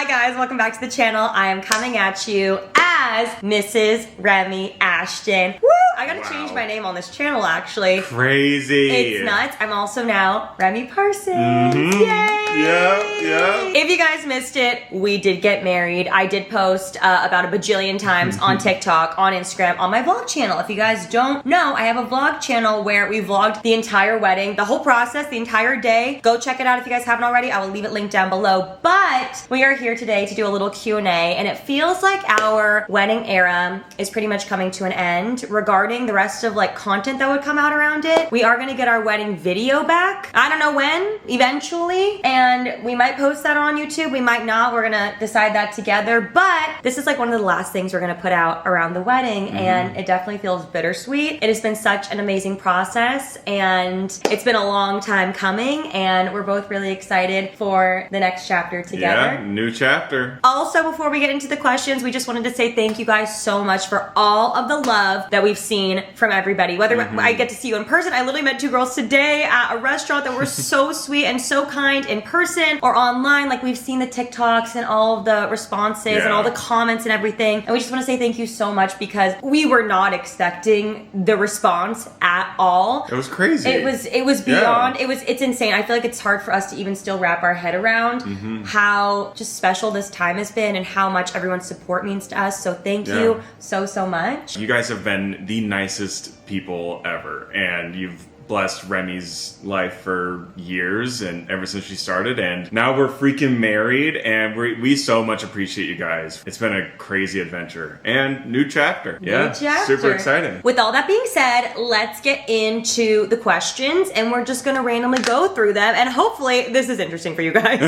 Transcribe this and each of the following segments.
guys, welcome back to the channel. I am coming at you as Mrs. Remy Ashton. Woo! I gotta change my name on this channel actually. Crazy. It's nuts. I'm also now Remy Parsons. Yay! Yeah. If you guys missed it, we did get married. I did post about a bajillion times on TikTok, on Instagram, on my vlog channel. If you guys don't know, I have a vlog channel where we vlogged the entire wedding, the whole process, the entire day. Go check it out if you guys haven't already. I will leave it linked down below. But we are here today to do a little Q&A, and it feels like our wedding era is pretty much coming to an end. Regarding the rest of like content that would come out around it, we are gonna get our wedding video back. I don't know when, eventually, and we might post that on YouTube, we might not. We're gonna decide that together, but this is like one of the last things we're gonna put out around the wedding, and it definitely feels bittersweet. It has been such an amazing process, and it's been a long time coming, and we're both really excited for the next chapter together. Yeah, new chapter. Also, before we get into the questions, we just wanted to say thank you guys so much for all of the love that we've seen from everybody. Whether I get to see you in person, I literally met two girls today at a restaurant that were so sweet and so kind in person or online. Like, we've seen the TikToks and all of the responses and all the comments and everything. And we just want to say thank you so much because we were not expecting the response at all. It was crazy. It was beyond, it's insane. I feel like it's hard for us to even still wrap our head around how just special this time has been and how much everyone's support means to us. So thank you so much. You guys have been the nicest people ever, and you've blessed Remy's life for years and ever since she started, and now we're freaking married, and we so much appreciate you guys. It's been a crazy adventure and new chapter. New chapter. Super exciting. With all that being said, let's get into the questions, and we're just gonna randomly go through them, and hopefully this is interesting for you guys.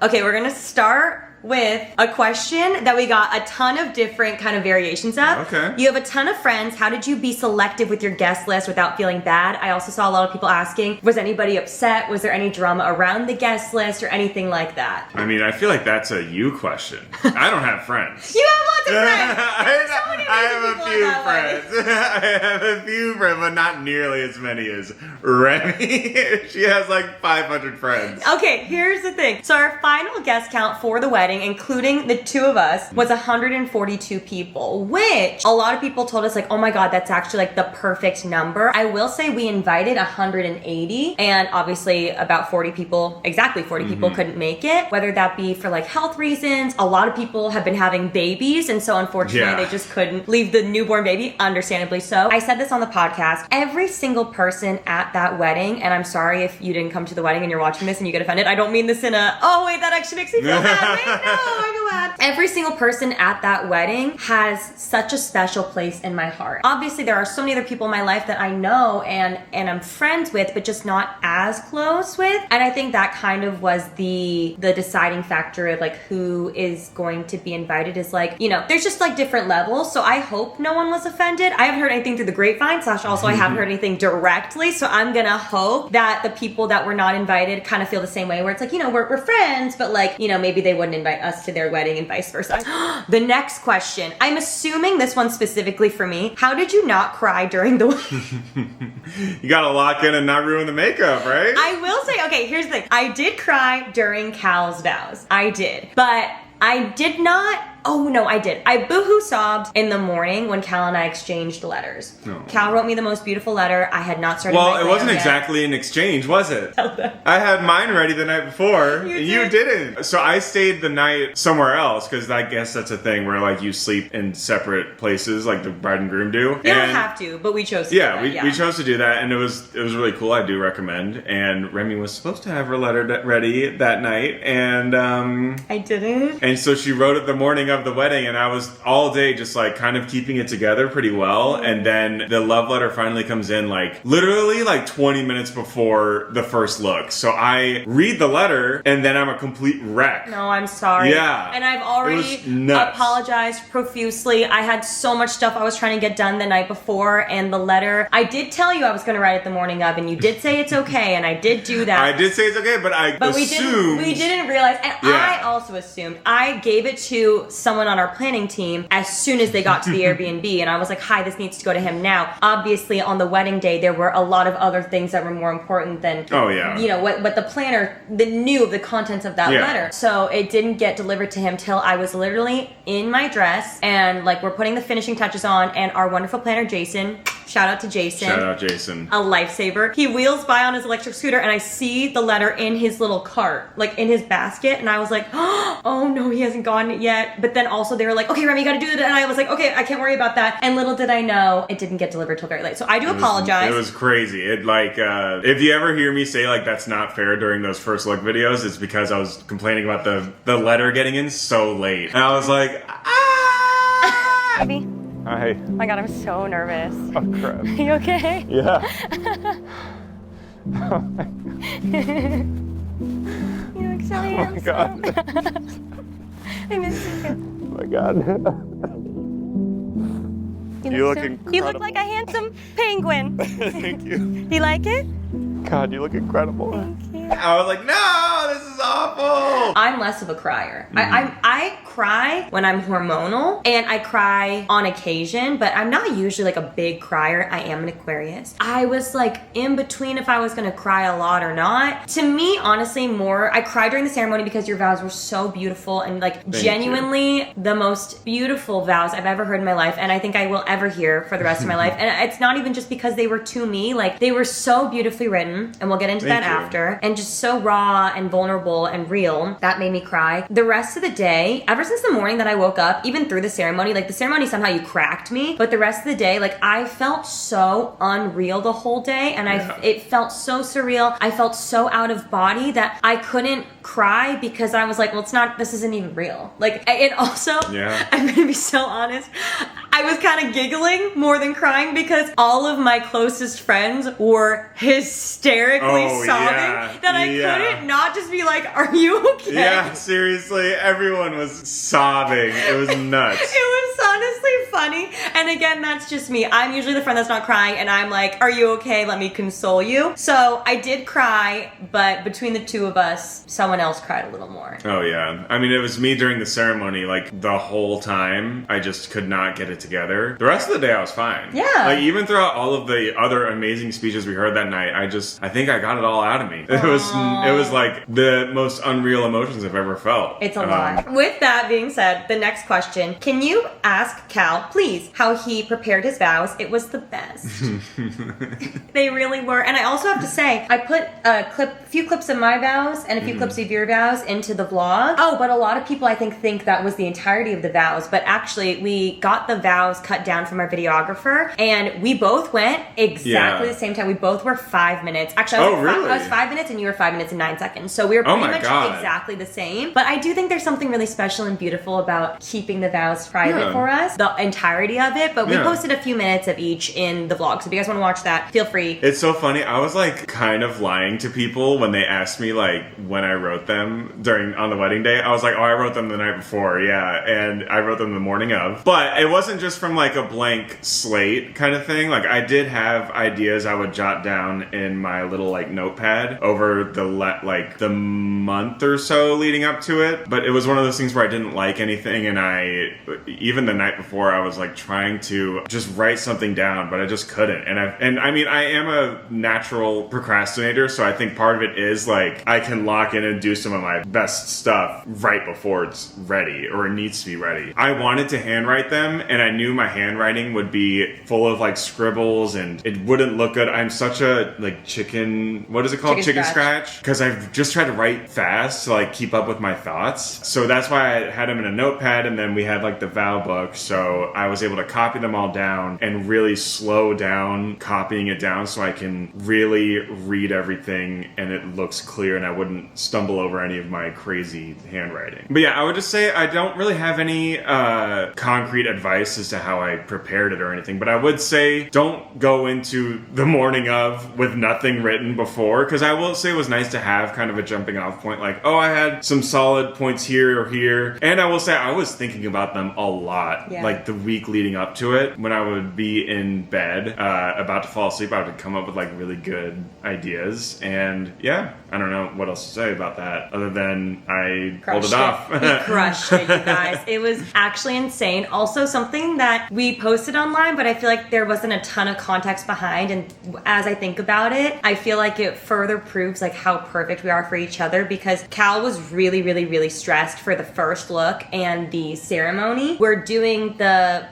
Okay, we're gonna start with a question that we got a ton of different kind of variations of. Okay. You have a ton of friends. How did you be selective with your guest list without feeling bad? I also saw a lot of people asking, was anybody upset? Was there any drama around the guest list or anything like that? I mean, I feel like that's a you question. I don't have friends. You have lots of friends. I have a few friends. I have a few friends, but not nearly as many as Remy. She has like 500 friends. Okay, here's the thing. So our final guest count for the wedding, including the two of us, was 142 people, which a lot of people told us like, oh my god, that's actually like the perfect number. I will say we invited 180, and obviously about 40 people, exactly 40 people couldn't make it, whether that be for like health reasons. A lot of people have been having babies, and so unfortunately they just couldn't leave the newborn baby, understandably so. I said this on the podcast, every single person at that wedding, and I'm sorry if you didn't come to the wedding and you're watching this and you get offended, I don't mean this in a, oh wait, that actually makes me feel bad. Wait, no, I feel bad. Every single person at that wedding has such a special place in my heart. Obviously, there are so many other people in my life that I know and I'm friends with, but just not as close with. And I think that kind of was the deciding factor of like who is going to be invited is like, you know, there's just like different levels. So I hope no one was offended. I haven't heard anything through the grapevine, / also I haven't heard anything directly. So I'm gonna hope that the people that were not invited kind of feel the same way, where it's like, you know, we're friends, but like, you know, maybe they wouldn't invite us to their wedding and vice versa. The next question, I'm assuming this one's specifically for me. How did you not cry during the wedding? You gotta lock in and not ruin the makeup, right? I will say, okay, here's the thing. I did cry during Cal's vows. I did. But I did not. Oh no, I did. I boohoo sobbed in the morning when Cal and I exchanged letters. Oh. Cal wrote me the most beautiful letter. I had not started. Well, it wasn't exactly an exchange, was it? I had mine ready the night before, and you didn't. So I stayed the night somewhere else, because I guess that's a thing where like you sleep in separate places, like the bride and groom do. You don't have to, but we chose to do that. We chose to do that, and it was really cool. I do recommend. And Remy was supposed to have her letter ready that night, and I didn't. And so she wrote it the morning of the wedding, and I was all day just like kind of keeping it together pretty well, and then the love letter finally comes in like literally like 20 minutes before the first look. So I read the letter and then I'm a complete wreck. No, I'm sorry. Yeah. And I've already apologized profusely. I had so much stuff I was trying to get done the night before, and the letter, I did tell you I was going to write it the morning of, and you did say it's okay, and I did do that. I did say it's okay, but I assumed. We didn't realize, and I also assumed. I gave it to someone on our planning team as soon as they got to the Airbnb. And I was like, hi, this needs to go to him now. Obviously, on the wedding day, there were a lot of other things that were more important than, what the planner knew of the contents of that letter. So it didn't get delivered to him till I was literally in my dress and like we're putting the finishing touches on, and our wonderful planner, Jason, shout out to Jason. Shout out Jason. A lifesaver. He wheels by on his electric scooter and I see the letter in his little cart, like in his basket, and I was like, oh no, he hasn't gotten it yet. But then also they were like, okay, Remy, you gotta do it. And I was like, okay, I can't worry about that. And little did I know, it didn't get delivered till very late. So I do apologize. It was crazy. It like, if you ever hear me say like that's not fair during those first look videos, it's because I was complaining about the letter getting in so late. And I was like, Baby. Hi. Oh my god, I'm so nervous. Oh crap. Are you okay? Yeah. You look so handsome. Oh my god. I miss you. Oh my god. You look incredible. You look like a handsome penguin. Thank you. Do you like it? God, you look incredible. Thank you. I was like, no, this is awful. I'm less of a crier. I cry when I'm hormonal, and I cry on occasion, but I'm not usually like a big crier. I am an Aquarius. I was like in between if I was gonna cry a lot or not. To me, honestly, I cried during the ceremony because your vows were so beautiful and like genuinely the most beautiful vows I've ever heard in my life, and I think I will ever hear for the rest of my life. And it's not even just because they were to me, like they were so beautifully written, and we'll get into that after, and just so raw and vulnerable and real. That made me cry. The rest of the day, ever since the morning that I woke up, even through the ceremony, like the ceremony somehow you cracked me, but the rest of the day, like I felt so unreal the whole day, and it felt so surreal. I felt so out of body that I couldn't cry because I was like, well, this isn't even real. Like, and also, I'm gonna be so honest, I was kind of giggling more than crying because all of my closest friends were hysterically sobbing that I couldn't not just be like, are you okay? Yeah, seriously, everyone was sobbing. It was nuts. It was honestly funny. And again, that's just me. I'm usually the friend that's not crying, and I'm like, are you okay? Let me console you. So I did cry, but between the two of us, someone else cried a little more. Oh yeah. I mean, it was me during the ceremony, like the whole time. I just could not get it together. The rest of the day I was fine. Yeah. Like even throughout all of the other amazing speeches we heard that night, I think I got it all out of me. It was like the most unreal emotions I've ever felt. It's a lot. With that being said, the next question, can you ask Cal, please, how he prepared his vows? It was the best. They really were. And I also have to say, I put a few clips of my vows and a few clips of your vows into the vlog. Oh, but a lot of people I think that was the entirety of the vows, but actually we got the vows cut down from our videographer, and we both went exactly the same time. We both were 5 minutes. Actually, I was 5 minutes and you were 5 minutes and 9 seconds. So we were pretty much exactly the same. But I do think there's something really special and beautiful about keeping the vows private for us, the entirety of it. But we posted a few minutes of each in the vlog. So if you guys want to watch that, feel free. It's so funny. I was like kind of lying to people when they asked me like when I wrote them on the wedding day. I was like, oh, I wrote them the night before. Yeah. And I wrote them the morning of. But it wasn't just from like a blank slate kind of thing. Like I did have ideas I would jot down in my little like notepad over the month or so leading up to it. But it was one of those things where I didn't like anything, and even the night before I was like trying to just write something down, but I just couldn't. And I mean, I am a natural procrastinator, so I think part of it is like I can lock in and do some of my best stuff right before it's ready or it needs to be ready. I wanted to handwrite them, and I knew my handwriting would be full of like scribbles and it wouldn't look good. I'm such a like chicken, what is it called? Chicken scratch. Because I've just tried to write fast to like keep up with my thoughts. So that's why I had them in a notepad, and then we had like the vow book. So I was able to copy them all down and really slow down copying it down so I can really read everything and it looks clear and I wouldn't stumble over any of my crazy handwriting. But yeah, I would just say I don't really have any concrete advice as to how I prepared it or anything, but I would say don't go into the morning of with nothing written before, because I will say it was nice to have kind of a jumping off point, like, oh, I had some solid points here or here, and I will say I was thinking about them a lot, like the week leading up to it. When I would be in bed about to fall asleep, I would come up with like really good ideas, and yeah, I don't know what else to say about that other than I pulled it off. We crushed it, you guys. It was actually insane. Also, something that we posted online, but I feel like there wasn't a ton of context behind. And as I think about it, I feel like it further proves like how perfect we are for each other, because Cal was really, really, really stressed for the first look and the ceremony. We're doing the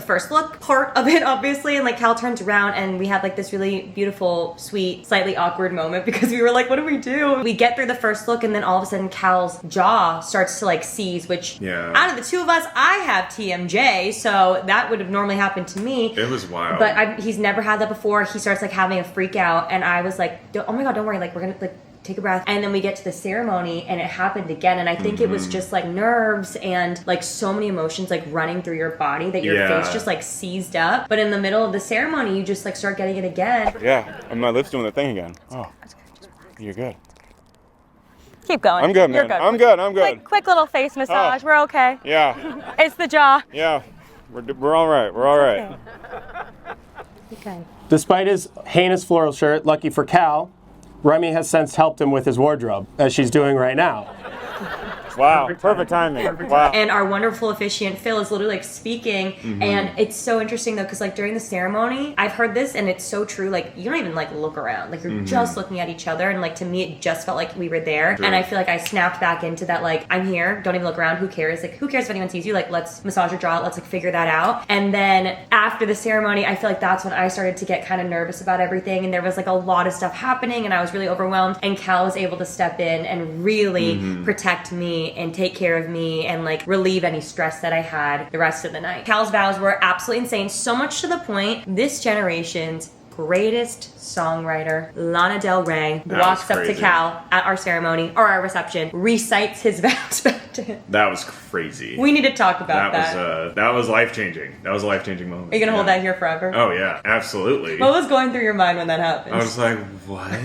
first look part of it, obviously, and like Cal turns around and we have like this really beautiful, sweet, slightly awkward moment because we were like, what do we do? We get through the first look and then all of a sudden Cal's jaw starts to like seize, which out of the two of us, I have TMJ, so that would have normally happened to me. It was wild. But he's never had that before. He starts like having a freak out and I was like, oh my God, don't worry, like we're gonna like take a breath. And then we get to the ceremony and it happened again. And I think it was just like nerves and like so many emotions like running through your body that your face just like seized up. But in the middle of the ceremony, you just like start getting it again. Yeah, and my lips doing the thing again. Oh, you're good. Keep going. I'm good, man. You're good. I'm good. I'm good. Quick little face massage. We're okay. Yeah. It's the jaw. Yeah. We're all right. We're all right. Okay. Despite his heinous floral shirt, lucky for Cal, Remy has since helped him with his wardrobe, as she's doing right now. Wow, perfect timing. Wow. And our wonderful officiant Phil is literally like speaking, and it's so interesting though because like during the ceremony, I've heard this and it's so true. Like you don't even like look around, like you're just looking at each other, and like to me it just felt like we were there. And I feel like I snapped back into that like I'm here, don't even look around. Who cares? Like who cares if anyone sees you? Like let's massage your jaw, let's like figure that out. And then after the ceremony, I feel like that's when I started to get kind of nervous about everything, and there was like a lot of stuff happening, and I was really overwhelmed. And Cal was able to step in and really protect me and take care of me and like relieve any stress that I had the rest of the night. Cal's vows were absolutely insane, so much to the point this generation's greatest songwriter, Lana Del Rey, walks up to Cal at our ceremony or our reception, recites his vows back to him. That was crazy. We need to talk about that. That was life-changing. That was a life-changing moment. Are you gonna hold that here forever? Oh yeah, absolutely. What was going through your mind when that happened? I was like, what?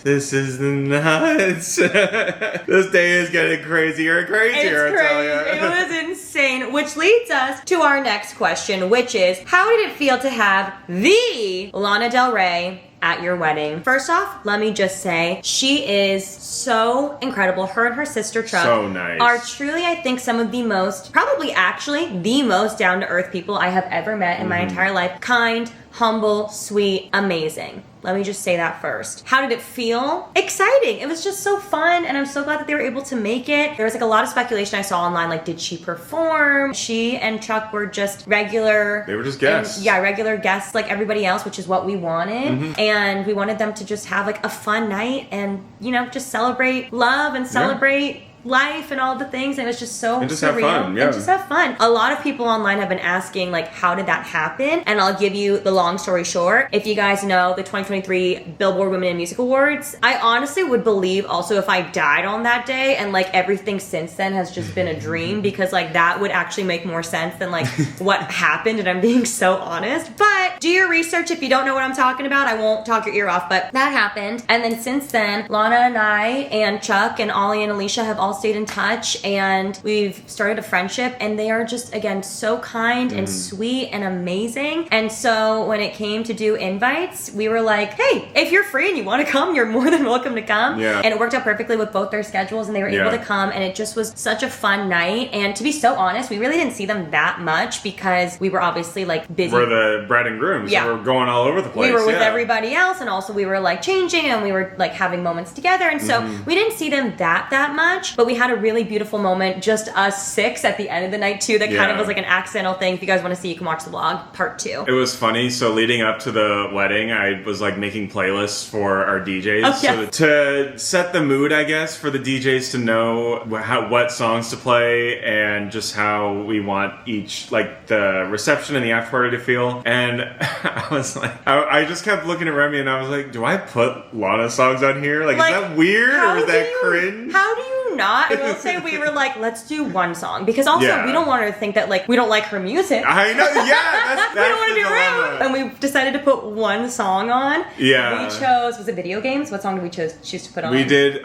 This is nuts. This day is getting crazier and crazier, It's I tell crazy. you. It was insane. Which leads us to our next question, which is, how did it feel to have the Lana Del Rey at your wedding? First off, let me just say, she is so incredible. Her and her sister Chuck So nice. are truly, I think, some of the most, probably actually, the most down-to-earth people I have ever met in my entire life. Kind, humble, sweet, amazing. Let me just say that first. How did it feel? Exciting. It was just so fun, and I'm so glad that they were able to make it. There was like a lot of speculation I saw online, like did she perform? She and Chuck were just regular. They were just guests. Regular guests like everybody else, which is what we wanted. And we wanted them to just have like a fun night and, just celebrate love and celebrate life and all the things, and it was just so and just surreal. have fun, And just have fun. A lot of people online have been asking like, how did that happen? And I'll give you the long story short. If you guys know the 2023 Billboard Women in Music Awards, I honestly would believe also if I died on that day and like everything since then has just been a dream, because like that would actually make more sense than like what happened, and I'm being so honest. But do your research if you don't know what I'm talking about. I won't talk your ear off, but that happened. And then since then, Lana and I and Chuck and Ollie and Alicia have all stayed in touch, and we've started a friendship, and they are just again so kind and sweet and amazing. And so when it came to do invites, we were like, hey, if you're free and you want to come, you're more than welcome to come. And it worked out perfectly with both their schedules, and they were able to come, and it just was such a fun night. And to be so honest, we really didn't see them that much because we were obviously like busy. We're the bride and grooms. Yeah. So we're going all over the place. We were with everybody else, and also we were like changing, and we were like having moments together, and so we didn't see them that much, but we had a really beautiful moment, just us six at the end of the night too, that kind of was like an accidental thing. If you guys want to see, you can watch the vlog part 2. It was funny. So leading up to the wedding, I was like making playlists for our DJs. So to set the mood, I guess, for the DJs to know what songs to play and just how we want each, like the reception and the after party to feel. And I was like, I just kept looking at Remy and I was like, do I put Lana songs on here? Like is that weird or is that cringe? How do you not. I will say we were like, let's do one song. Because also, Yeah. we don't want her to think that, like, we don't like her music. I know, yeah, that's we don't want to be the dilemma. rude. And we decided to put one song on. Yeah. We chose, was it video games? What song did we choose to put on? We did,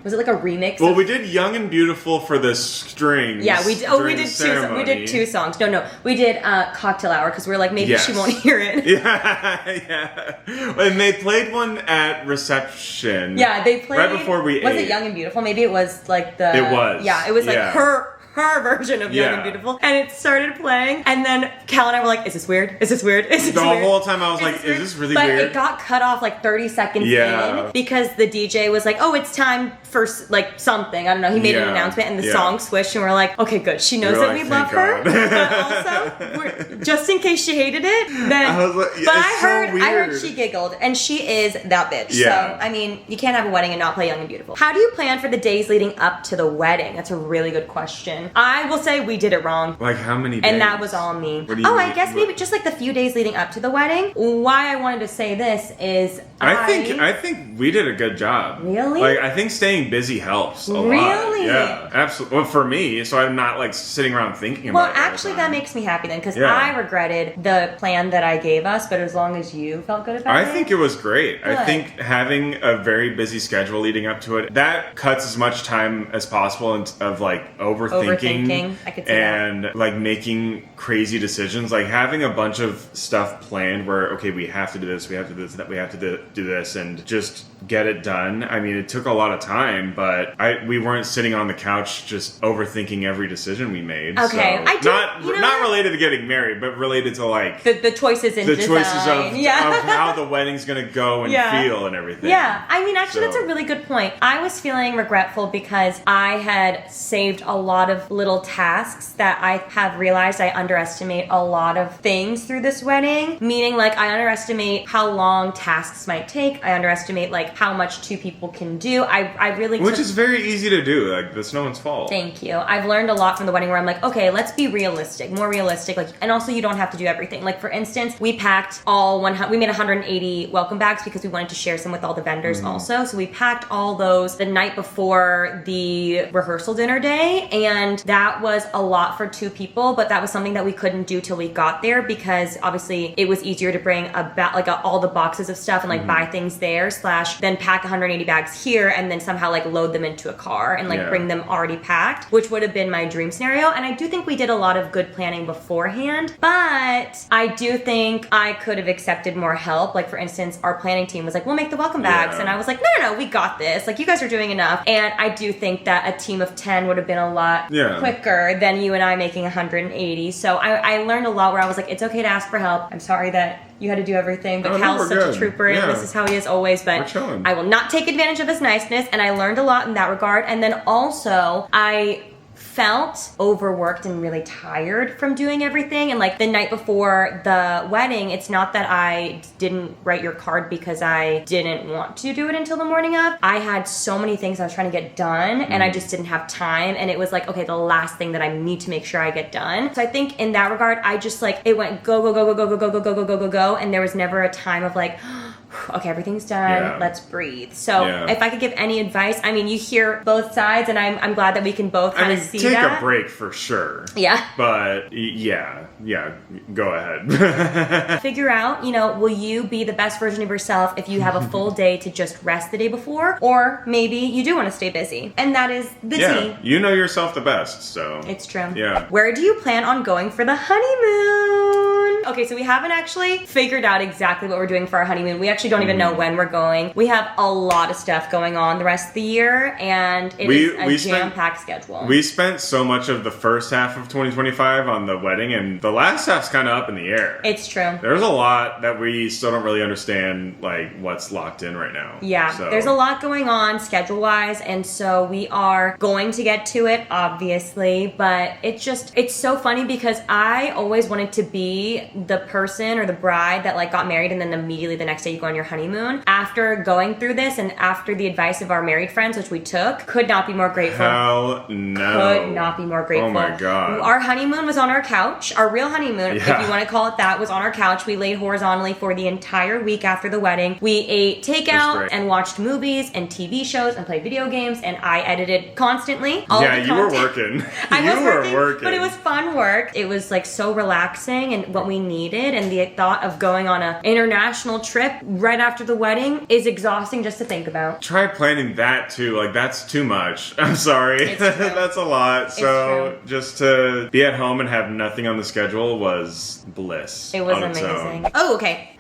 Was it like a remix? well, we did Young and Beautiful for the strings. Yeah, we did. Oh, we during did the two. ceremony. We did two songs. No, we did Cocktail Hour because we were like, maybe Yes. she won't hear it. Yeah. And they played one at reception. Yeah, they played right before we Was ate. it Young and Beautiful? Maybe it was like the. It was. Yeah, it was like Yeah. her version of Young Yeah. and Beautiful, and it started playing, and then Cal and I were like, "Is this weird? Is this weird? Is this The weird?" whole time I was Is like, this is weird? this really but weird? it got cut off like 30 seconds Yeah. in because the DJ was like, "Oh, it's time for like something." I don't know. He made an Yeah. announcement, and the Yeah. song switched, and we're like, "Okay, good. She knows We're that like, we love "Thank her." God. But also, just in case she hated it, then. I was like, but it's so I heard weird. she giggled, and she is that bitch. Yeah. So I mean, you can't have a wedding and not play Young and Beautiful. How do you plan for the days leading up to the wedding? That's a really good question. I will say we did it wrong. Like how many days? And that was all me. What do you Oh, I mean? guess maybe just like the few days leading up to the wedding. Why I wanted to say this is I think we did a good job. Really? Like I think staying busy helps a lot. Really? Yeah, absolutely. Well, for me, so I'm not like sitting around thinking Well, about it all the actually, time. that makes me happy then, because Yeah. I regretted the plan that I gave us, but as long as you felt good about I it. think it was great. I Good. think having a very busy schedule leading up to it, that cuts as much time as possible of like overthinking. I could see that. and like making crazy decisions. Like having a bunch of stuff planned where, okay, we have to do this, we have to do this, that we have to do this, and just get it done. I mean, it took a lot of time, but we weren't sitting on the couch just overthinking every decision we made. Okay, So, I do- not you know not what? related to getting married, but related to like the choices in the design. choices of yeah. how the wedding's gonna go and Yeah. feel and everything. Yeah, I mean, actually, So- that's a really good point. I was feeling regretful because I had saved a lot of little tasks that I have realized I underestimate a lot of things through this wedding. Meaning, like, I underestimate how long tasks might take. I underestimate, like, how much two people can do. I really Which took- is very easy to do. Like, that's no one's fault. Thank you. I've learned a lot from the wedding where I'm like, okay, let's be realistic, more realistic. Like, and also you don't have to do everything. Like, for instance, we packed we made 180 welcome bags because we wanted to share some with all the vendors also. So we packed all those the night before the rehearsal dinner day, and that was a lot for two people. But that was something that we couldn't do till we got there because obviously it was easier to bring all the boxes of stuff and like buy things there / then pack 180 bags here and then somehow like load them into a car and like Yeah. bring them already packed, which would have been my dream scenario. And I do think we did a lot of good planning beforehand, but I do think I could have accepted more help. Like, for instance, our planning team was like, we'll make the welcome bags. Yeah. And I was like, no, we got this. Like, you guys are doing enough. And I do think that a team of 10 would have been a lot Yeah. quicker than you and I making 180. So I learned a lot where I was like, it's okay to ask for help. I'm sorry that you had to do everything, but Oh, no, Cal's we're such good. a trooper, and Yeah. this is how he is always. We're But chilling. I will not take advantage of his niceness, and I learned a lot in that regard. And then also, I felt overworked and really tired from doing everything. And like the night before the wedding, it's not that I didn't write your card because I didn't want to do it until the morning of. I had so many things I was trying to get done and I just didn't have time. And it was like, okay, the last thing that I need to make sure I get done. So I think in that regard, I just like, it went go, go, go, go, go, go, go, go, go, go, go, go. And there was never a time of like, okay, everything's done. Yeah. Let's breathe. So Yeah. if I could give any advice, I mean, you hear both sides, and I'm glad that we can both I kind mean, of see take that. a break for sure. Yeah. But yeah, go ahead. Figure out, will you be the best version of yourself if you have a full day to just rest the day before, or maybe you do want to stay busy, and that is the Yeah, tea. you know yourself the best, so It's true. Yeah. Where do you plan on going for the honeymoon? Okay, so we haven't actually figured out exactly what we're doing for our honeymoon. We actually don't even know when we're going. We have a lot of stuff going on the rest of the year, and it is a jam-packed schedule. We spent so much of the first half of 2025 on the wedding, and the last half's kind of up in the air. It's true. There's a lot that we still don't really understand, like what's locked in right now. Yeah, So- there's a lot going on schedule-wise, and so we are going to get to it, obviously, but it's so funny because I always wanted to be the person or the bride that like got married and then immediately the next day you go on your honeymoon. After going through this and after the advice of our married friends, which we took, could not be more grateful. Hell no. Could not be more grateful. Oh my God. Our honeymoon was on our couch. Our real honeymoon, if you want to call it that, was on our couch. We laid horizontally for the entire week after the wedding. We ate takeout and watched movies and TV shows and played video games, and I edited constantly. You were working. I was working, but it was fun work. It was like so relaxing and what we needed, and the thought of going on an international trip right after the wedding is exhausting just to think about. Try planning that too. Like, that's too much. I'm sorry. That's a lot. So just to be at home and have nothing on the schedule was bliss. It was amazing. Oh, okay.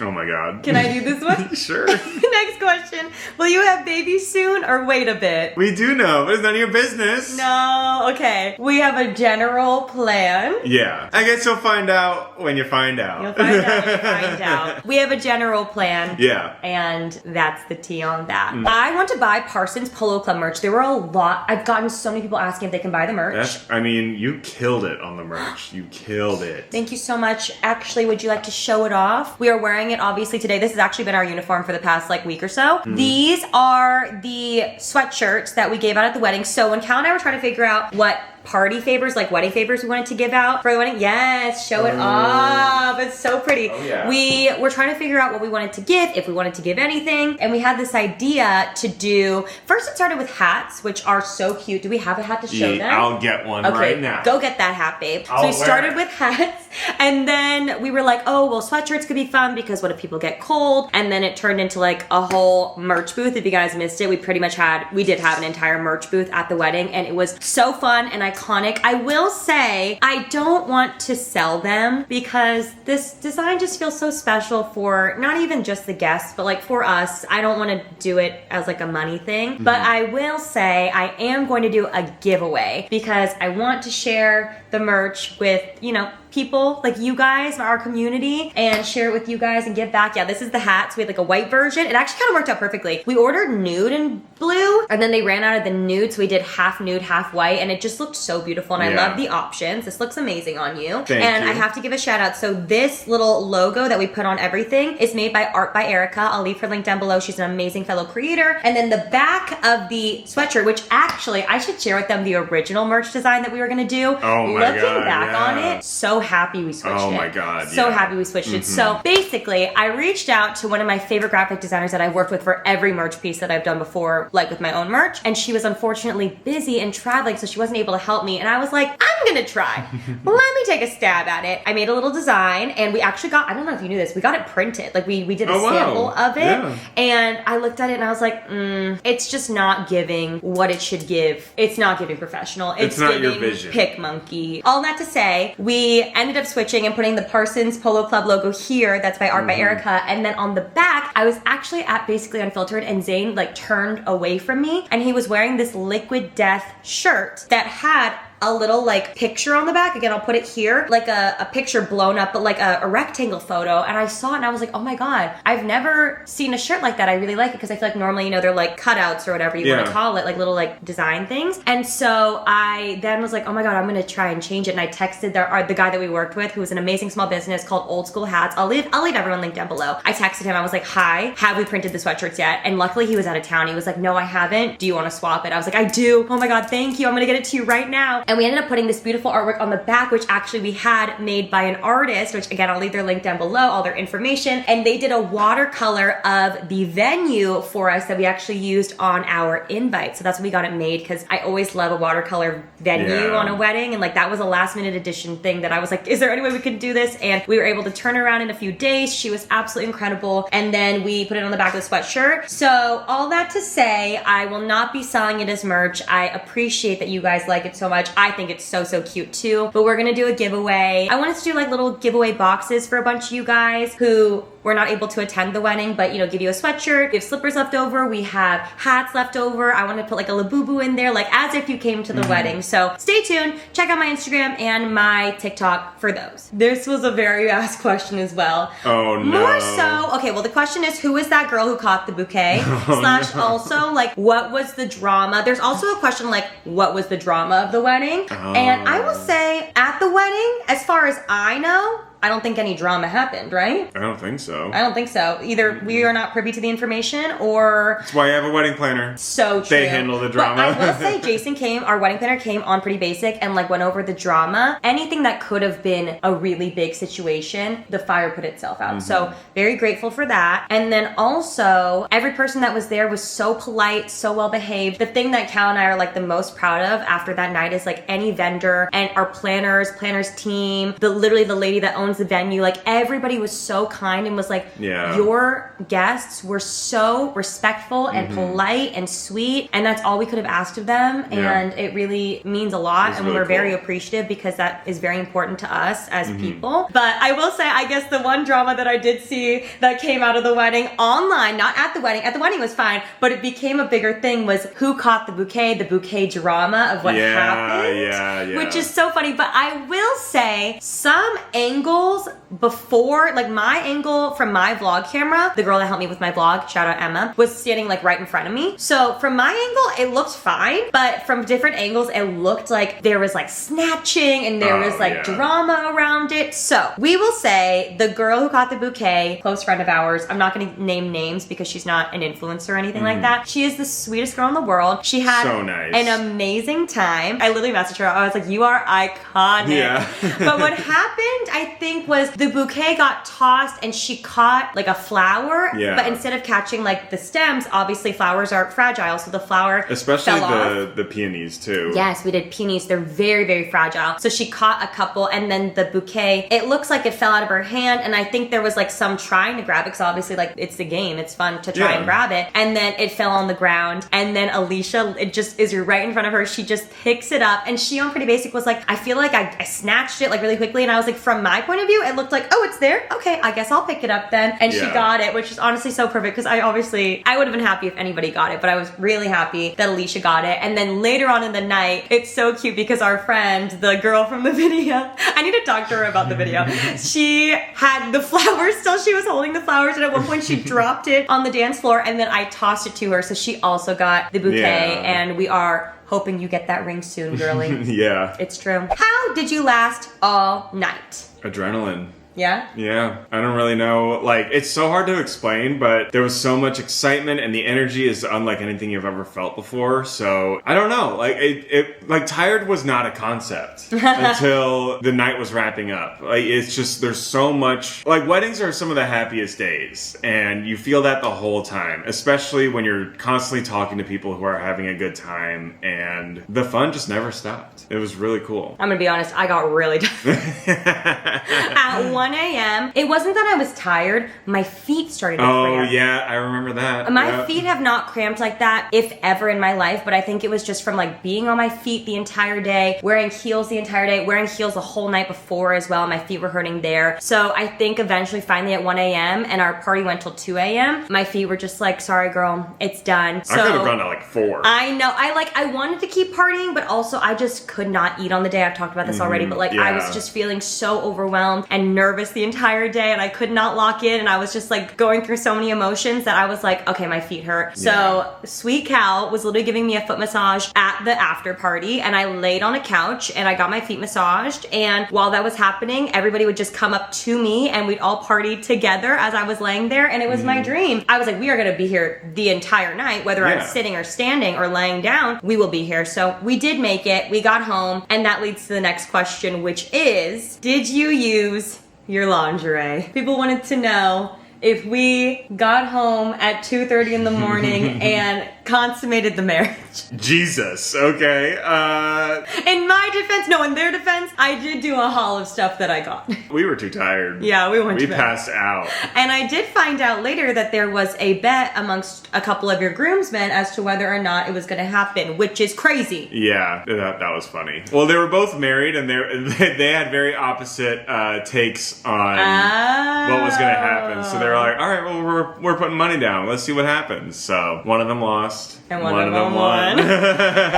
Oh my God. Can I do this one? Sure. Next question. Will you have babies soon or wait a bit? We do know, but it's none of your business. No. Okay. We have a general plan. Yeah. I guess you'll find out when you find out. You'll find out when you find out. We have a general plan. Yeah. And that's the tea on that. I want to buy Parsons Polo Club merch. There were a lot. I've gotten so many people asking if they can buy the merch. You killed it on the merch. You killed it. Thank you so much. Actually, would you like to show it off? We are wearing it obviously today. This has actually been our uniform for the past like week or so. These are the sweatshirts that we gave out at the wedding. So when Cal and I were trying to figure out what party favors, like wedding favors we wanted to give out for the wedding. Yes, show it off. It's so pretty. Oh, yeah. We were trying to figure out what we wanted to give, if we wanted to give anything. And we had this idea to do, first it started with hats, which are so cute. Do we have a hat to show them? I'll get one right now. Go get that hat, babe. So we started with hats, and then we were like, oh, well, sweatshirts could be fun because what if people get cold? And then it turned into like a whole merch booth. If you guys missed it, we did have an entire merch booth at the wedding, and it was so fun and iconic. I will say, I don't want to sell them because this design just feels so special for not even just the guests, but like for us. I don't want to do it as like a money thing, but I will say I am going to do a giveaway because I want to share the merch with, people like you guys, our community, and share it with you guys and give back. Yeah, this is the hat. So we had like a white version. It actually kind of worked out perfectly. We ordered nude and blue, and then they ran out of the nude, so we did half nude, half white, and it just looked so beautiful, and I love the options. This looks amazing on you. Thank you. I have to give a shout out. So this little logo that we put on everything is made by Art by Erica. I'll leave her link down below. She's an amazing fellow creator. And then the back of the sweatshirt, which actually I should share with them the original merch design that we were gonna do. Oh my God. Looking back on it, so happy we switched it. Oh my God. So happy we switched it. So basically, I reached out to one of my favorite graphic designers that I've worked with for every merch piece that I've done before, like with my own merch. And she was unfortunately busy and traveling, so she wasn't able to help me. And I was like, I'm gonna try. Let me take a stab at it. I made a little design, and we actually got, I don't know if you knew this, we got it printed. Like we did a sample of it. Yeah. And I looked at it and I was like, it's just not giving what it should give. It's not giving professional. It's not giving your vision. Pick monkey. All that to say, we ended up switching and putting the Parsons Polo Club logo here. That's by Art by Erica. And then on the back, I was actually at basically Unfiltered, and Zane like turned away from me, and he was wearing this Liquid Death shirt that had a little like picture on the back. Again, I'll put it here, like a picture blown up, but like a rectangle photo. And I saw it and I was like, oh my God, I've never seen a shirt like that. I really like it because I feel like normally, they're like cutouts or whatever you want to call it, like little like design things. And so I then was like, oh my God, I'm gonna try and change it. And I texted the guy that we worked with, who was an amazing small business called Old School Hats. I'll leave everyone linked down below. I texted him, I was like, hi, have we printed the sweatshirts yet? And luckily he was out of town. He was like, no, I haven't. Do you want to swap it? I was like, I do. Oh my God, thank you. I'm gonna get it to you right now. And we ended up putting this beautiful artwork on the back, which actually we had made by an artist, which again, I'll leave their link down below, all their information. And they did a watercolor of the venue for us that we actually used on our invite. So that's when we got it made, because I always love a watercolor venue on a wedding. And like that was a last minute edition thing that I was like, is there any way we could do this? And we were able to turn around in a few days. She was absolutely incredible. And then we put it on the back of the sweatshirt. So all that to say, I will not be selling it as merch. I appreciate that you guys like it so much. I think it's so cute too. But we're gonna do a giveaway. I wanted to do like little giveaway boxes for a bunch of you guys who were not able to attend the wedding, but give you a sweatshirt. We have slippers left over. We have hats left over. I want to put like a labubu in there, like as if you came to the wedding. So stay tuned. Check out my Instagram and my TikTok for those. This was a very asked question as well. Oh no. More so, okay, well the question is, who is that girl who caught the bouquet? Also like, what was the drama? There's also a question like, what was the drama of the wedding? And I will say, at the wedding, as far as I know, I don't think any drama happened, right? I don't think so. I don't think so. Either we are not privy to the information, or... That's why I have a wedding planner. So true. They handle the drama. But I will say, Jason came, our wedding planner came on pretty basic and like went over the drama. Anything that could have been a really big situation, the fire put itself out. So very grateful for that. And then also, every person that was there was so polite, so well behaved. The thing that Cal and I are like the most proud of after that night is like any vendor and our planners team, literally the lady that owns the venue, like everybody was so kind and was like, your guests were so respectful and polite and sweet, and that's all we could have asked of them. And it really means a lot, and really we're very cool. appreciative because that is very important to us as people. But I will say, I guess the one drama that I did see that came out of the wedding online, not at the wedding. At the wedding was fine, but it became a bigger thing was who caught the bouquet drama of what happened. Which is so funny. But I will say some angles before, like my angle from my vlog camera, the girl that helped me with my vlog, shout out Emma, was standing like right in front of me. So from my angle, it looked fine, but from different angles, it looked like there was like snatching and there was like drama around it. So we will say the girl who caught the bouquet, close friend of ours, I'm not going to name names because she's not an influencer or anything like that. She is the sweetest girl in the world. She had an amazing time. I literally messaged her. I was like, you are iconic. But what happened, I think, was the bouquet got tossed and she caught like a flower. But instead of catching like the stems, obviously flowers are fragile. So the flower especially fell off. the peonies too. Yes, we did peonies. They're very, very fragile. So she caught a couple, and then the bouquet, it looks like it fell out of her hand, and I think there was like some trying to grab it, because obviously like it's the game. It's fun to try and grab it. And then it fell on the ground, and then Alicia, it just is right in front of her. She just picks it up, and she on Pretty Basic was like, I feel like I snatched it like really quickly, and I was like, from my point of view, it looked like, oh, it's there? Okay, I guess I'll pick it up then. And she got it, which is honestly so perfect, because I would have been happy if anybody got it, but I was really happy that Alicia got it. And then later on in the night, it's so cute because our friend, the girl from the video, I need to talk to her about the video. She had the flowers still. She was holding the flowers, and at one point she dropped it on the dance floor, and then I tossed it to her, so she also got the bouquet, and we are hoping you get that ring soon, girly. It's true. How did you last all night? Adrenaline. Yeah? Yeah. I don't really know. Like, it's so hard to explain, but there was so much excitement, and the energy is unlike anything you've ever felt before. So, I don't know. Like, like, tired was not a concept until the night was wrapping up. Like, it's just, there's so much. Like, weddings are some of the happiest days, and you feel that the whole time, especially when you're constantly talking to people who are having a good time, and the fun just never stopped. It was really cool. I'm gonna be honest, I got really tired. At 1 a.m. It wasn't that I was tired. My feet started to cramp. Oh, yeah. I remember that. My feet have not cramped like that, if ever in my life, but I think it was just from like being on my feet the entire day, wearing heels the entire day, wearing heels the whole night before as well. My feet were hurting there. So I think eventually, finally at 1 a.m., and our party went till 2 a.m., my feet were just like, sorry, girl, it's done. So I could have gone to like 4. I know. I wanted to keep partying, but also I just could not eat on the day. I've talked about this already, but like I was just feeling so overwhelmed and nervous the entire day, and I could not lock in, and I was just like going through so many emotions that I was like, okay, my feet hurt. So sweet Cal was literally giving me a foot massage at the after party, and I laid on a couch and I got my feet massaged, and while that was happening, everybody would just come up to me and we'd all party together as I was laying there, and it was my dream. I was like, we are gonna be here the entire night, whether I'm sitting or standing or laying down, we will be here. So we did make it, we got home, and that leads to the next question, which is, did you use your lingerie? People wanted to know if we got home at 2:30 in the morning and consummated the marriage. Jesus, okay. In my defense, no, in their defense, I did do a haul of stuff that I got. We were too tired. Yeah, we went to bed. We passed out. And I did find out later that there was a bet amongst a couple of your groomsmen as to whether or not it was going to happen, which is crazy. Yeah, that was funny. Well, they were both married, and they had very opposite takes on what was going to happen. So they were like, all right, well, we're putting money down. Let's see what happens. So one of them lost. And one of them won.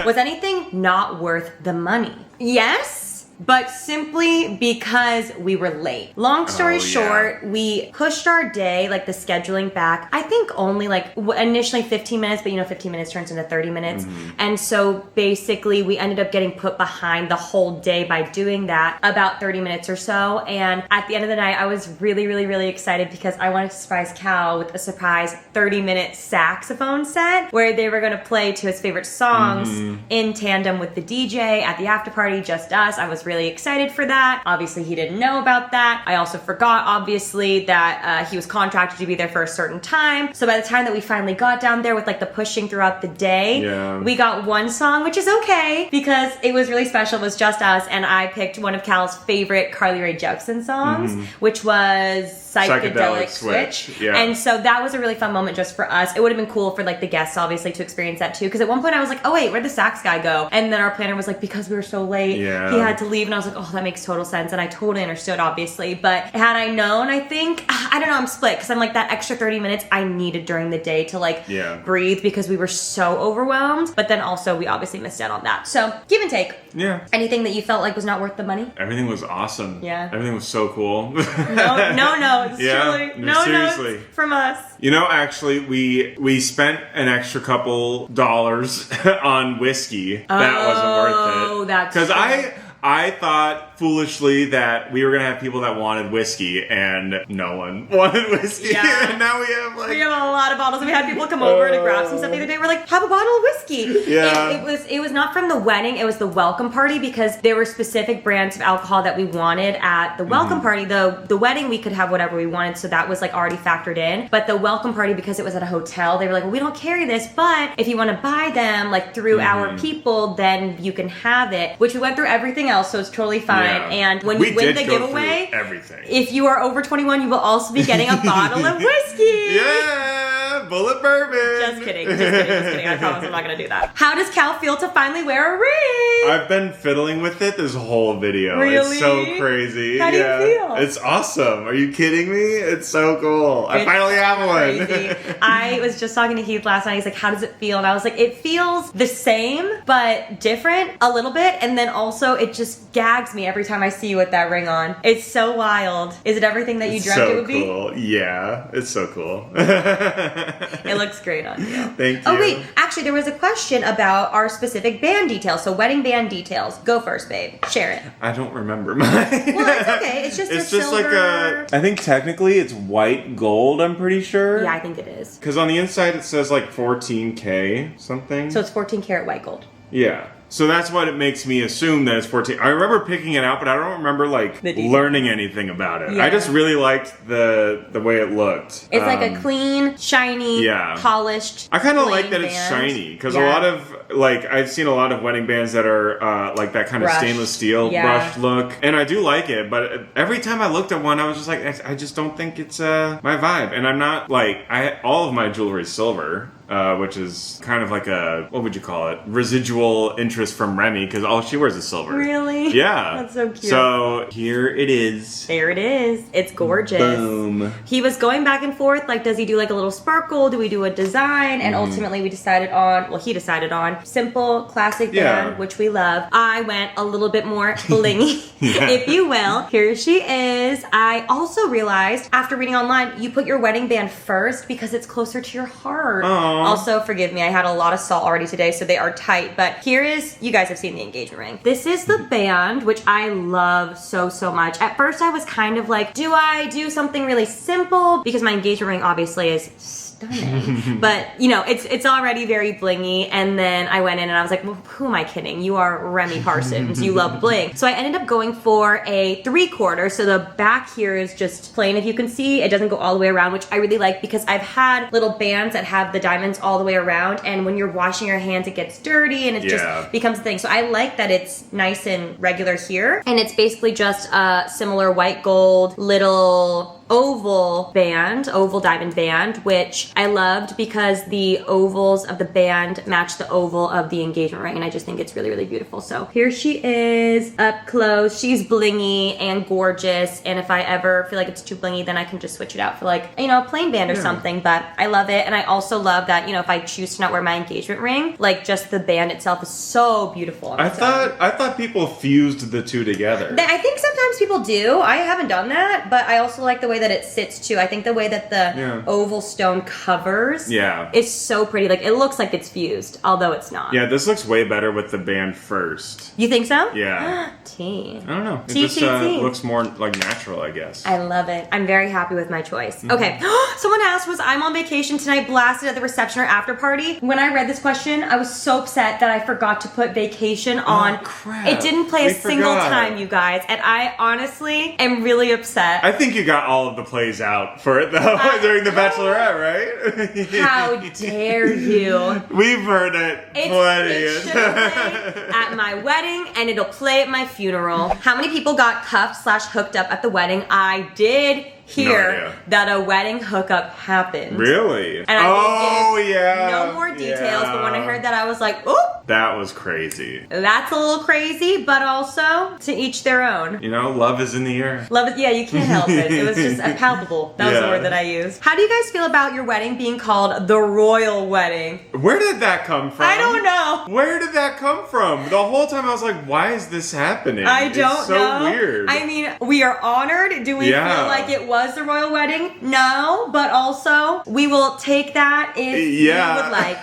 Was anything not worth the money? Yes. but simply because we were late. Long story short, we pushed our day, like the scheduling back, I think only like initially 15 minutes, but 15 minutes turns into 30 minutes. And so basically we ended up getting put behind the whole day by doing that, about 30 minutes or so. And at the end of the night, I was really, really, really excited because I wanted to surprise Cal with a surprise 30-minute saxophone set where they were going to play to his favorite songs in tandem with the DJ at the after party, just us. I was really excited for that. Obviously, he didn't know about that. I also forgot, obviously, that he was contracted to be there for a certain time. So by the time that we finally got down there with like the pushing throughout the day, we got one song, which is okay because it was really special. It was just us, and I picked one of Cal's favorite Carly Rae Jepsen songs, which was Psychedelic Switch. Yeah. And so that was a really fun moment just for us. It would have been cool for like the guests obviously to experience that too, because at one point I was like, oh wait, where'd the sax guy go? And then our planner was like, because we were so late, he had to leave. And I was like, oh, that makes total sense. And I totally understood, obviously. But had I known, I think, I don't know, I'm split, because I'm like, that extra 30 minutes I needed during the day to like breathe, because we were so overwhelmed. But then also we obviously missed out on that. So give and take. Yeah. Anything that you felt like was not worth the money? Everything was awesome. Yeah. Everything was so cool. No, it's truly no seriously. notes from us. Actually, we spent an extra couple dollars on whiskey. That wasn't worth it. Oh, that's because true. I thought foolishly that we were gonna have people that wanted whiskey, and no one wanted whiskey. Yeah. And now we have a lot of bottles. We had people come over to grab some stuff the other day. We're like, have a bottle of whiskey. Yeah. It was not from the wedding. It was the welcome party, because there were specific brands of alcohol that we wanted at the welcome party. The wedding, we could have whatever we wanted, so that was like already factored in. But the welcome party, because it was at a hotel, they were like, well, we don't carry this, but if you want to buy them like through our people, then you can have it. Which we went through everything else, so it's totally fine. Yeah. And when you win the giveaway, everything. If you are over 21, you will also be getting a bottle of whiskey. Yeah, bullet bourbon. Just kidding. I promise I'm not going to do that. How does Cal feel to finally wear a ring? I've been fiddling with it this whole video. Really? It's so crazy. How do you feel? It's awesome. Are you kidding me? It's so cool. I finally have one. Crazy. I was just talking to Heath last night. He's like, how does it feel? And I was like, it feels the same, but different a little bit. And then also it just gags me every time I see you with that ring on. It's so wild. Is it everything that you dreamt it would be? Cool. Yeah, it's so cool. It looks great on you. Thank you. Oh wait, actually there was a question about our specific band details. So wedding band details. Go first, babe. Share it. I don't remember mine. Well, it's okay. It's just silver. Like a. I think technically it's white gold. I'm pretty sure. Yeah, I think it is. Because on the inside it says like 14K something. So it's 14 karat white gold. Yeah. So that's what it makes me assume that it's 14. I remember picking it out, but I don't remember like learning anything about it. Yeah. I just really liked the way it looked. It's like a clean, shiny, polished. I kind of like that band. it's shiny, because a lot of I've seen a lot of wedding bands that are like that kind of stainless steel brushed look, and I do like it. But every time I looked at one, I was just like, I just don't think it's my vibe. And I'm not like all of my jewelry is silver. Which is kind of like a, what would you call it? Residual interest from Remy, because all she wears is silver. Really? Yeah. That's so cute. So here it is. There it is. It's gorgeous. Boom. He was going back and forth, like, does he do like a little sparkle? Do we do a design? And ultimately he decided on simple, classic band, which we love. I went a little bit more blingy, if you will. Here she is. I also realized after reading online, you put your wedding band first because it's closer to your heart. Aww. Also, forgive me, I had a lot of salt already today, so they are tight. But here is, you guys have seen the engagement ring. This is the band, which I love so, so much. At first, I was kind of like, do I do something really simple? Because my engagement ring obviously is stunning. But, it's already very blingy. And then I went in and I was like, well, who am I kidding? You are Remy Parsons. You love bling. So I ended up going for a 3/4. So the back here is just plain. If you can see, it doesn't go all the way around, which I really like, because I've had little bands that have the diamonds all the way around. And when you're washing your hands, it gets dirty and it just becomes a thing. So I like that it's nice and regular here. And it's basically just a similar white gold little oval diamond band, which I loved because the ovals of the band match the oval of the engagement ring, and I just think it's really, really beautiful. So here she is up close. She's blingy and gorgeous, and if I ever feel like it's too blingy, then I can just switch it out for like, you know, a plain band or something, but I love it. And I also love that, you know, if I choose to not wear my engagement ring, like just the band itself is so beautiful. I thought people fused the two together. I think sometimes people do. I haven't done that, but I also like the way that it sits too. I think the way that the oval stone covers is so pretty. Like, it looks like it's fused, although it's not. Yeah, this looks way better with the band first. You think so? Yeah. Tea. I don't know. It just looks more like natural, I guess. I love it. I'm very happy with my choice. Okay. Someone asked, was I'm on vacation tonight blasted at the reception or after party? When I read this question, I was so upset that I forgot to put vacation on. Crap. It didn't play a single time, you guys. And I honestly am really upset. I think you got all of the plays out for it, though, during the Bachelorette, right? How dare you? We've heard it plenty. It should play at my wedding, and it'll play at my funeral. How many people got cuffed/hooked up at the wedding? I did hear that a wedding hookup happened. Really? And I didn't give no more details, but when I heard that, I was like, oop. That was crazy. That's a little crazy, but also to each their own. You know, love is in the air. Love it, you can't help it. It was just palpable. That was the word that I used. How do you guys feel about your wedding being called the royal wedding? Where did that come from? I don't know. Where did that come from? The whole time I was like, why is this happening? I don't know. It's so weird. I mean, we are honored. Do we feel like it was the royal wedding? No, but also we will take that if you would like.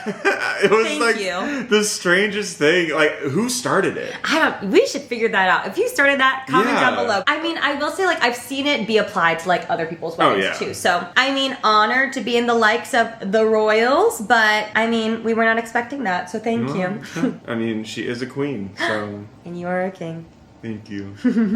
It was Thank you. The strangest thing. Like, who started it? We should figure that out. If you started that, comment down below. I mean, I will say, like, I've seen it be applied to like other people's weddings too. So, I mean, honored to be in the likes of the royals, but I mean, we were not expecting that. So thank you. I mean, she is a queen, so. And you are a king. Thank you.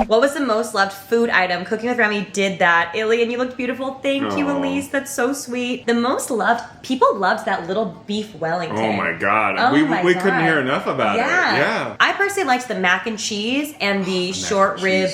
What was the most loved food item? Cooking with Remy did that. Illy, and you looked beautiful. Thank you, Elise. That's so sweet. The most loved, people loved that little beef Wellington. Oh my God. We couldn't hear enough about it. Yeah. I personally liked the mac and cheese and the short rib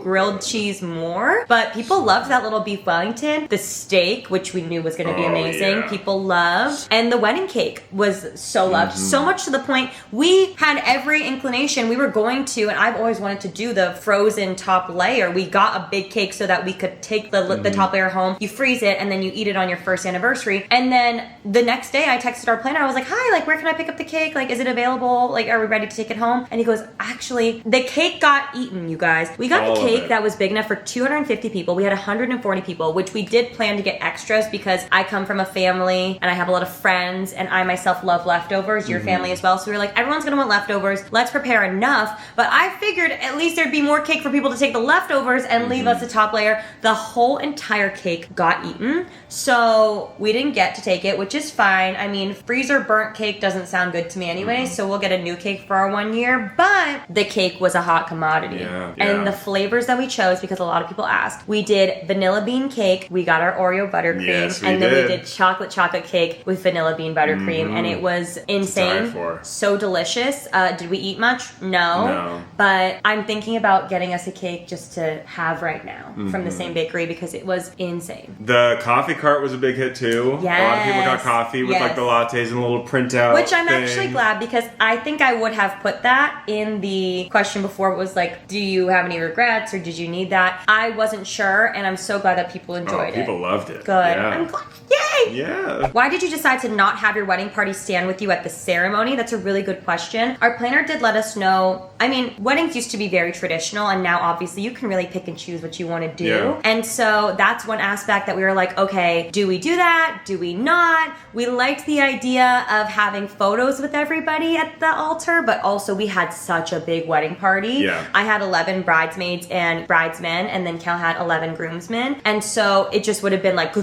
grilled cheese more. But people loved that little beef Wellington. The steak, which we knew was going to be amazing, people loved. And the wedding cake was so loved. So much to the point we had every inclination. We were going to, and I've always wanted to do the frozen top layer. We got a big cake so that we could take the top layer home. You freeze it and then you eat it on your first anniversary. And then the next day I texted our planner. I was like, hi, like, where can I pick up the cake? Like, is it available? Like, are we ready to take it home? And he goes, actually, the cake got eaten, you guys. We got a cake that was big enough for 250 people. We had 140 people, which we did plan to get extras because I come from a family and I have a lot of friends and I myself love leftovers, your family as well. So we were like, everyone's gonna want leftovers. Let's prepare enough. But I figured at least there'd be more cake for people to take the leftovers and leave us a top layer. The whole entire cake got eaten. So we didn't get to take it, which is fine. I mean, freezer burnt cake doesn't sound good to me anyway, so we'll get a new cake for our 1 year. But the cake was a hot commodity. And the flavors that we chose, because a lot of people asked, we did vanilla bean cake, we got our Oreo buttercream, and then we did chocolate cake with vanilla bean buttercream, and it was insane. So delicious. Did we eat much? No. But I'm thinking about getting us a cake just to have right now from the same bakery because it was insane. The coffee cart was a big hit too. Yes. A lot of people got coffee with like the lattes and a little printout. Which I'm actually glad because I think I would have put that in the question before. It was like, do you have any regrets or did you need that? I wasn't sure and I'm so glad that people enjoyed it. People loved it. Good. Yeah. I'm glad. Yay! Yeah. Why did you decide to not have your wedding party stand with you at the ceremony? That's a really good question. Our planner did let us know. I mean, weddings used to be very traditional and now obviously you can really pick and choose what you want to do. Yeah. And so that's one aspect that we were like, okay, do we do that? Do we not? We liked the idea of having photos with everybody at the altar, but also we had such a big wedding party. Yeah. I had 11 bridesmaids and bridesmen and then Cal had 11 groomsmen. And so it just would have been like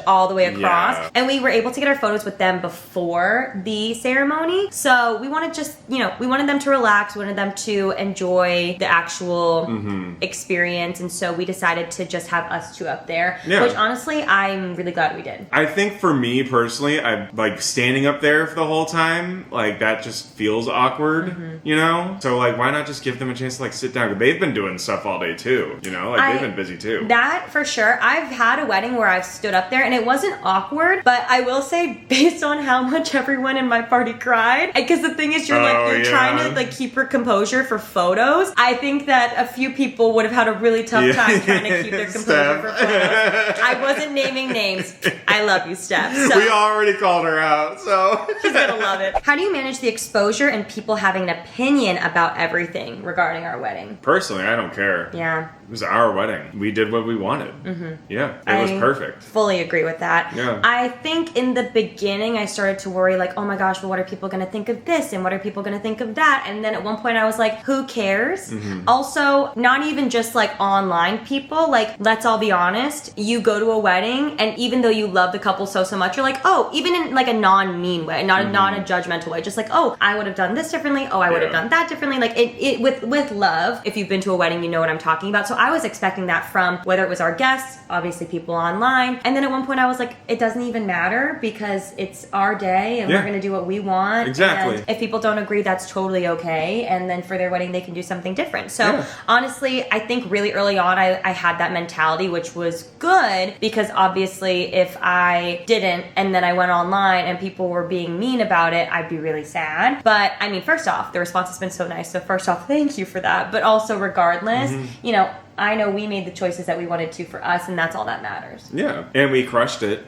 all the way across. Yeah. And we were able to get our photos with them before the ceremony. So we wanted we wanted them to relax, we wanted them to enjoy the actual experience. And so we decided to just have us two up there, which honestly, I'm really glad we did. I think for me personally, I like standing up there for the whole time. Like that just feels awkward, you know? So like, why not just give them a chance to like sit down? They've been doing stuff all day too, you know? Like they've been busy too. That for sure. I've had a wedding where I've stood up there and it wasn't awkward, but I will say based on how much everyone in my party cried, because the thing is you're trying to like keep your composure for photos. I think that a few people would have had a really tough time trying to keep their composure for photos. I wasn't naming names. I love you, Steph. So. We already called her out, so. She's gonna love it. How do you manage the exposure and people having an opinion about everything regarding our wedding? Personally, I don't care. Yeah. It was our wedding. We did what we wanted. Yeah, it was perfect. Fully agree with that. Yeah. I think in the beginning I started to worry like, oh my gosh, well, what are people going to think of this? And what are people going to think of that? And then at one point I was like, who cares? Also, not even just like online people, like let's all be honest, you go to a wedding and even though you love the couple so much, you're like, oh, even in like a non-mean way, not a judgmental way, just like, oh, I would have done this differently. Oh, I would have done that differently. Like it with love. If you've been to a wedding, you know what I'm talking about. So I was expecting that from whether it was our guests, obviously people online. And then at one point I was like, it doesn't even matter because it's our day and we're going to do what we want. Exactly. And if people don't agree, that's totally okay. And then for their wedding, they can do something different. So honestly, I think really early on, I had that mentality, which was good because obviously if I didn't and then I went online and people were being mean about it, I'd be really sad. But I mean, first off, the response has been so nice. So first off, thank you for that. But also regardless, you know, I know we made the choices that we wanted to for us, and that's all that matters. Yeah, and we crushed it.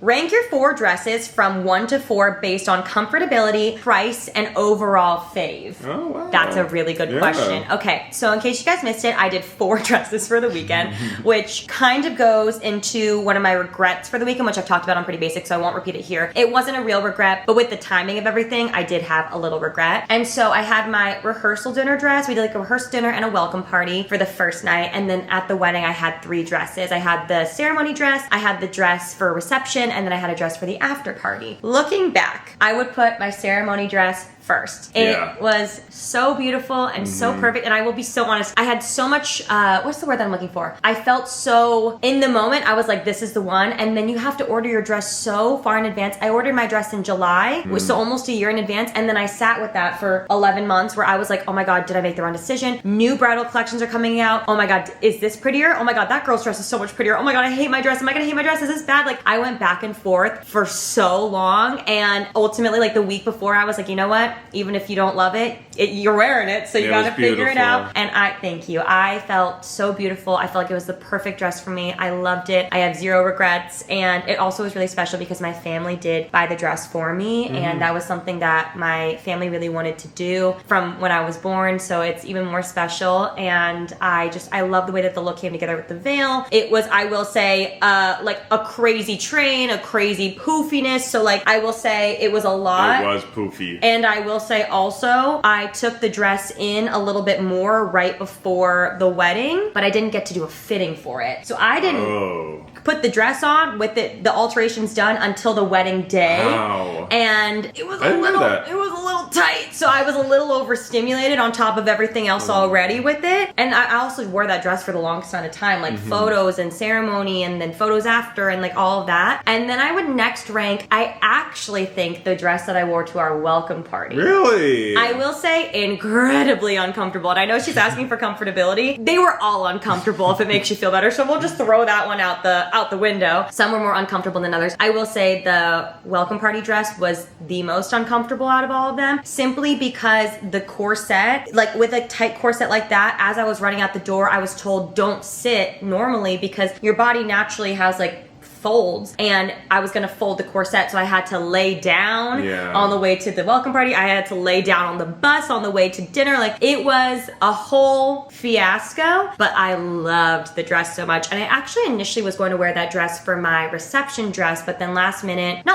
Rank your 4 dresses from 1 to 4 based on comfortability, price, and overall fave. Oh, wow. That's a really good question. Okay, so in case you guys missed it, I did 4 dresses for the weekend, which kind of goes into one of my regrets for the weekend, which I've talked about on Pretty Basic, so I won't repeat it here. It wasn't a real regret, but with the timing of everything, I did have a little regret. And so I had my rehearsal dinner dress. We did like a rehearsal dinner and a welcome party for the first night. And then at the wedding, I had 3 dresses. I had the ceremony dress, I had the dress for reception, and then I had a dress for the after party. Looking back, I would put my ceremony dress first. It was so beautiful and so perfect. And I will be so honest, I had so much, what's the word that I'm looking for? I felt so, in the moment, I was like, this is the one. And then you have to order your dress so far in advance. I ordered my dress in July, so almost a year in advance. And then I sat with that for 11 months where I was like, oh my God, did I make the wrong decision? New bridal collections are coming out. Oh my God, is this prettier? Oh my God, that girl's dress is so much prettier. Oh my God, I hate my dress. Am I gonna hate my dress? Is this bad? Like I went back and forth for so long. And ultimately like the week before I was like, you know what? Even if you don't love it, you're wearing it. So you gotta figure it out. And thank you. I felt so beautiful. I felt like it was the perfect dress for me. I loved it. I have 0 regrets. And it also was really special because my family did buy the dress for me. And that was something that my family really wanted to do from when I was born. So it's even more special. And I love the way that the look came together with the veil. It was, I will say, like a crazy train, a crazy poofiness. So like, I will say it was a lot. It was poofy. And I will say also, I took the dress in a little bit more right before the wedding, but I didn't get to do a fitting for it. So I didn't put the dress on with the alterations done until the wedding day. Wow. And it was a little tight. So I was a little overstimulated on top of everything else already with it. And I also wore that dress for the longest amount of time, like photos and ceremony and then photos after and like all of that. And then I would next rank, I actually think the dress that I wore to our welcome party. Really? I will say incredibly uncomfortable. And I know she's asking for comfortability. They were all uncomfortable if it makes you feel better. So we'll just throw that one out the window. Some were more uncomfortable than others. I will say the welcome party dress was the most uncomfortable out of all of them, simply because the corset, like with a tight corset like that, as I was running out the door, I was told don't sit normally because your body naturally has like folds, and I was gonna fold the corset, so I had to lay down on the way to the welcome party. I had to lay down on the bus on the way to dinner. Like it was a whole fiasco, but I loved the dress so much. And I actually initially was going to wear that dress for my reception dress, but then not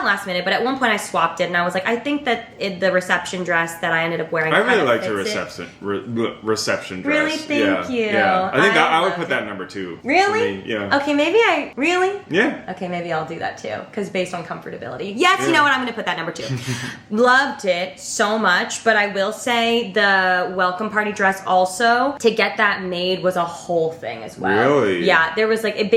last minute, but at one point I swapped it and I was like, I think that the reception dress that I ended up wearing, I really liked your reception dress. Really? Thank you. Yeah. I think I would put that number 2. Really? Yeah. Okay, maybe really? Yeah. Okay, maybe I'll do that too, because based on comfortability. Yes, you know what? I'm going to put that number 2. Loved it so much, but I will say the welcome party dress also, to get that made was a whole thing as well. Really? Yeah, there was like, it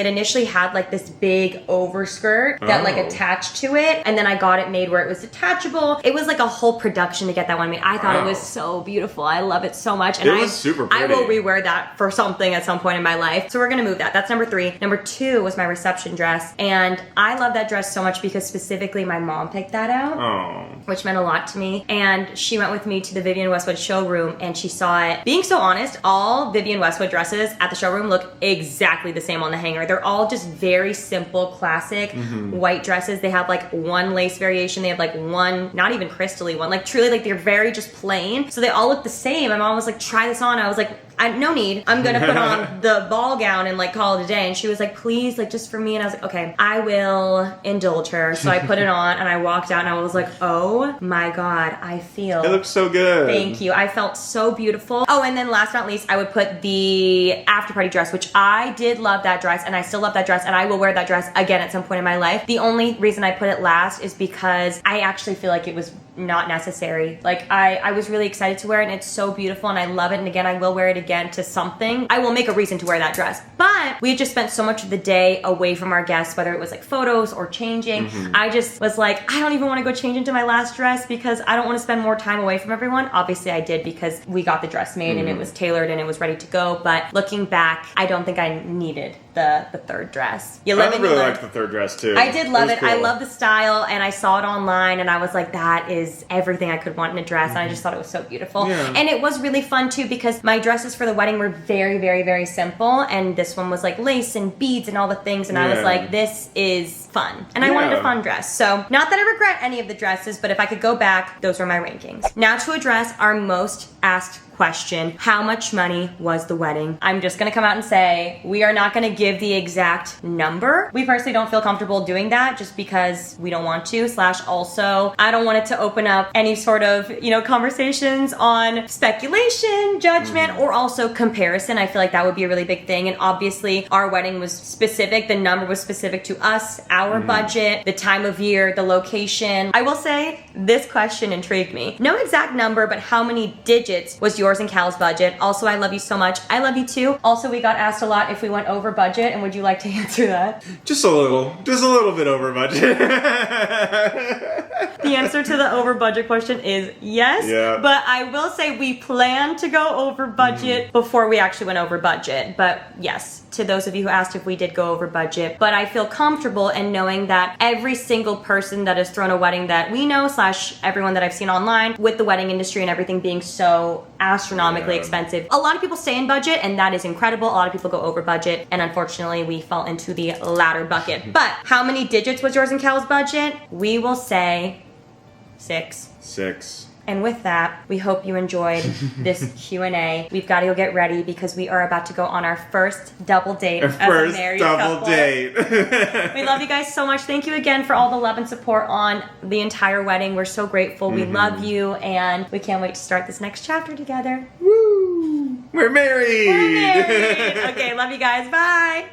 initially had like this big overskirt that like attached to it, and then I got it made where it was detachable. It was like a whole production to get that one made. I thought it was so beautiful. I love it so much. And it was super pretty. I will rewear that for something at some point in my life. So we're going to move that. That's number 3. Number 2 was my reception dress, and I love that dress so much because specifically my mom picked that out. Oh. Which meant a lot to me. And she went with me to the Vivienne Westwood showroom and she saw it. Being so honest, all Vivienne Westwood dresses at the showroom look exactly the same on the hanger. They're all just very simple, classic white dresses. They have like one lace variation. They have like one, not even crystally one, like truly like they're very just plain. So they all look the same. My mom was like, try this on. I was like, no need. I'm gonna put on the ball gown and like call it a day. And she was like, please, like just for me. And I was like, okay, I will indulge her. So I put it on and I walked out and I was like, oh my God, I feel. It looks so good. Thank you. I felt so beautiful. Oh, and then last but not least, I would put the after party dress, which I did love that dress and I still love that dress and I will wear that dress again at some point in my life. The only reason I put it last is because I actually feel like it was not necessary. Like I was really excited to wear it and it's so beautiful and I love it. And again, I will wear it again to something. I will make a reason to wear that dress. But we had just spent so much of the day away from our guests, whether it was like photos or changing. I just was like, I don't even want to go change into my last dress because I don't want to spend more time away from everyone. Obviously I did because we got the dress made and it was tailored and it was ready to go. But looking back, I don't think I needed the third dress. You live I and you really learn. liked the third dress too. I did love it. Cool. I love the style and I saw it online and I was like, that is everything I could want in a dress. And I just thought it was so beautiful. Yeah. And it was really fun too because my dresses for the wedding were very, very, very simple. And this one was like lace and beads and all the things. And I was like, this is fun. And I wanted a fun dress. So not that I regret any of the dresses, but if I could go back, those were my rankings. Now to address our most asked question, how much money was the wedding? I'm just gonna come out and say, we are not gonna give the exact number. We personally don't feel comfortable doing that just because we don't want to, / also, I don't want it to open up any sort of, conversations on speculation, judgment, or also comparison. I feel like that would be a really big thing. And obviously our wedding was specific. The number was specific to us, our budget, the time of year, the location. I will say this question intrigued me. No exact number, but how many digits was yours and Cal's budget? Also, I love you so much. I love you too. Also, we got asked a lot if we went over budget, and would you like to answer that? Just a little bit over budget. The answer to the over budget question is yes. Yeah. But I will say we planned to go over budget before we actually went over budget. But yes, to those of you who asked if we did go over budget. But I feel comfortable in knowing that every single person that has thrown a wedding that we know / everyone that I've seen online with the wedding industry and everything being so astronomically expensive. A lot of people stay in budget and that is incredible. A lot of people go over budget and unfortunately we fall into the latter bucket. But how many digits was yours and Cal's budget? We will say 6. 6. And with that, we hope you enjoyed this Q&A. We've got to go get ready because we are about to go on our first double date as a married couple. Date. We love you guys so much. Thank you again for all the love and support on the entire wedding. We're so grateful. We love you and we can't wait to start this next chapter together. Woo! We're married! We're married! Okay, love you guys. Bye!